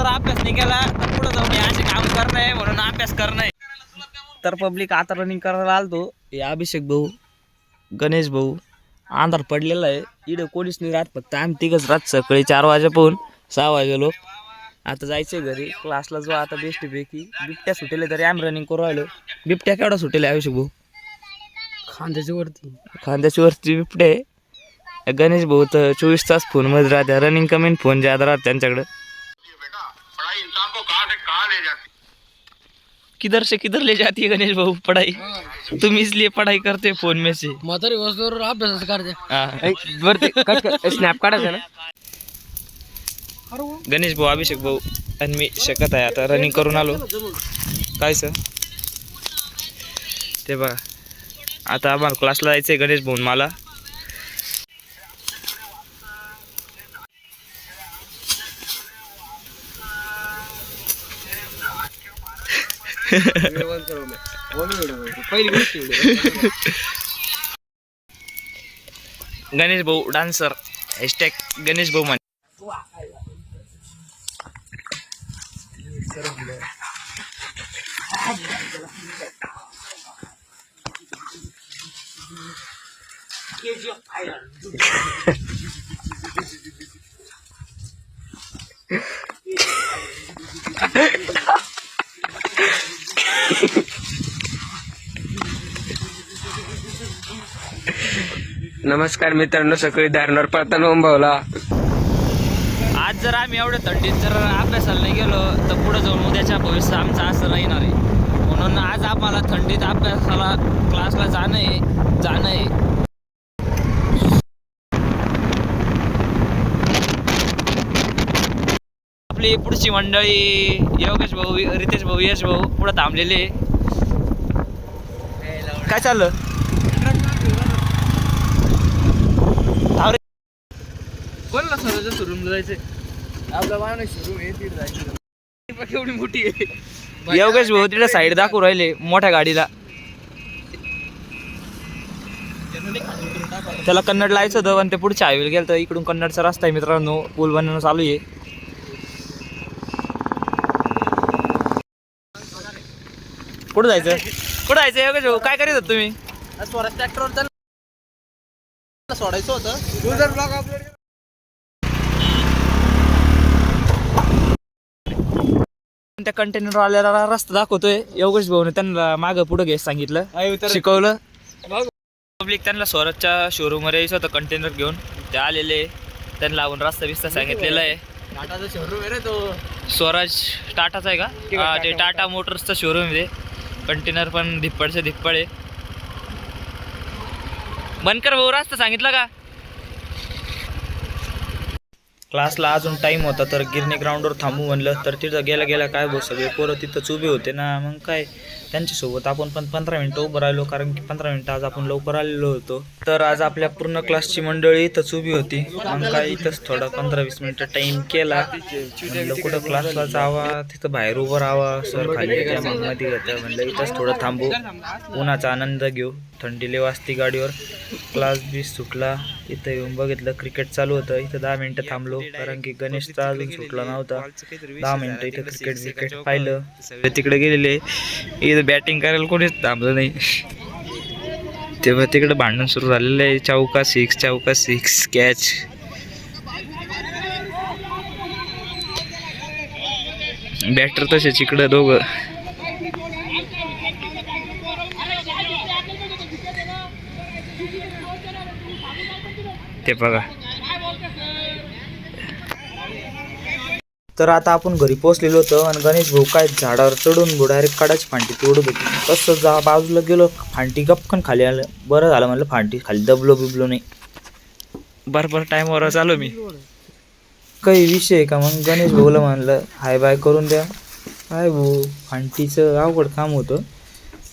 जर अभ्यास नाही केला तर पुढे जाऊन असे काम करणं आहे म्हणून अभ्यास करणं आहे. तर पब्लिक आता रनिंग करायला आलतो. हे अभिषेक भाऊ, गणेश भाऊ, अंधार पडलेला आहे इकडे कोणीच नाही राहत, फक्त आम्ही तिघच राहत. सकाळी 4 वाजेपासून 6 वाजेलो. आता जायचंय घरी क्लासला जो आता बेस्ट पैकी. बिबट्या सुटेले तरी आम्ही रनिंग करू राहिलो. बिबट्या केवढा सुटेल अभिषेक भाऊ? खांद्याच्या वरती बिबटे आहे. गणेश भाऊ तर 24 तास फोनमध्ये राहते. रनिंग कमी फोन ज्यादा राहते त्यांच्याकडे. किधर से किधर ले जाती है गणेश भाऊ पढ़ाई? तुम इसलिए पढ़ाई करते फोन में से. म्हातारी वस्तूवर अभ्यास करते. स्नॅप काढायचं ना. गणेश भाऊ, अभिषेक भाऊ आणि मी शकत आहे. आता रनिंग करून आलो. काय सर ते बघा. आता आम्हाला क्लासला जायचंय गणेश भाऊ मला. गणेश भाऊ डान्सर # गणेश भाऊ म्हणे. नमस्कार मित्रांनो, सकाळी दारणार पळताना उंभावला. आज जर आम्ही एवढ्या थंडीत जर अभ्यासाला नाही गेलो तर पुढे जाऊन उद्याच्या भविष्य आमचं असं राहणार आहे. म्हणून आज आम्हाला थंडीत अभ्यासाला क्लासला जाणं आहे. आपली पुढची मंडळी योगेश भाऊ, रितेश भाऊ, यश भाऊ पुढे थांबलेले. काय चाललं? कोणला सराच्या शोरूम जायचंय? आपला माणूस शोरूम आहे तिथे जायचं. केवढी मोठी आहे. योगेश भाऊ तिकडे साईड दाखवू राहिले मोठ्या गाडीला. त्याला कन्नड लायचं होतं पण ते पुढच्या हायवेला गेलं तर इकडून कन्नडचा रस्ता आहे मित्रांनो. पूल बनवणं चालू आहे. कुठं जायचं योगेश भाऊ? काय करीत होत तुम्ही? स्वराज ट्रॅक्टरवर सोडायचं होतं. User blog upload. त्या कंटेनर आलेला रस्ता दाखवतोय योगेश भाऊने. त्यांना मागं पुढं घ्यायचं सांगितलं, शिकवलं. पब्लिक त्यांना स्वराजच्या शोरूम वर यायचं होतं कंटेनर घेऊन. ते आलेले, त्यांना लावून रस्ता बिस्ता सांगितलेला आहे. टाटाचा शोरूम आहे रे तो. स्वराज टाटाचा आहे का? ते टाटा मोटर्सचा शोरूम आहे. कंटेनर पण धिप्पडचे धिप्पड आहे. बनकर भाऊ रस्ता सांगितलं का? क्लासला अजून टाईम होता तर गिरणी ग्राउंडवर थांबू म्हणलं. तर तिथं गेला काय भाऊ सगळे पोरं तिथंच उभे होते ना. मग काय त्यांच्यासोबत आपण पण 15 मिनटं उभं राहिलो, कारण की 15 मिनटं आज आपण लवकर आलेलो होतो. तर आज आपल्या पूर्ण क्लासची मंडळी इथंच उभी होती. मग काय इथंच थोडा 15-20 मिनटं टाईम केला. म्हणलं कुठं क्लासला जावा, तिथं बाहेर उभं राहावा. सर खाली मध्ये घेतं म्हणलं इथंच थोडं थांबू, उन्हाचा आनंद घेऊ. थंडी लय वाजती गाडीवर. क्लास बी सुटला. इथं येऊन बघितलं क्रिकेट चालू होतं. इथं 10 मिनटं थांबलो, कारण की गणेशचा अजून सुटला नव्हता. 10 मिनटं इथं क्रिकेट पाहिलं. तिकडे गेलेले, इथं बॅटिंग करायला कोणीच थांबलं नाही. तेव्हा तिकडे भांडण सुरू झालेलं आहे. चौका सिक्स कॅच. बॅटर तसेच इकडं दोघं. ते बघा. तर आता आपण घरी पोहोचलेलो होतो आणि गणेश भाऊ काय झाडावर चढून डायरेक्ट काढायची फांटी तोडत होती. तसं बाजूला गेलो, फांटी गपकन खाली आलं. बरं झालं म्हणलं फांटी खाली दबलो बिबलो नाही. बरोबर टाईमवर चालू मी. काही विषय आहे का? मग गणेश भाऊला म्हणलं हाय बाय करून द्या. काय भाऊ फांटीचं अवघड काम होतं.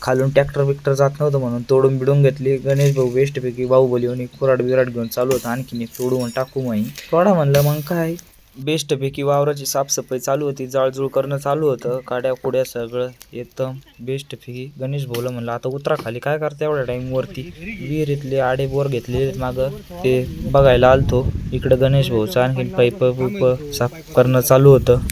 खालून ट्रॅक्टर जात नव्हतं म्हणून तोडून बिडून घेतली. गणेश भाऊ बेस्टपैकी बाहुबली आणि कुराड बिराड घेऊन चालू होतं. आणखीन एक तोडू म्हणून टाकू माही थोडा म्हणलं. मग काय बेस्टपैकी वावराची साफसफाई चालू होती. जाळजूळ करणं चालू होतं. काड्या कुड्या सगळं एकदम बेस्टपैकी. गणेश भाऊला म्हणलं आता उतरा खाली, काय करता एवढ्या टाईम वरती. विहिरीतले आडे बोर घेतले मागं ते बघायला आलतो. इकडं गणेश भाऊचं आणखीन पाईप साफ करणं चालू होतं.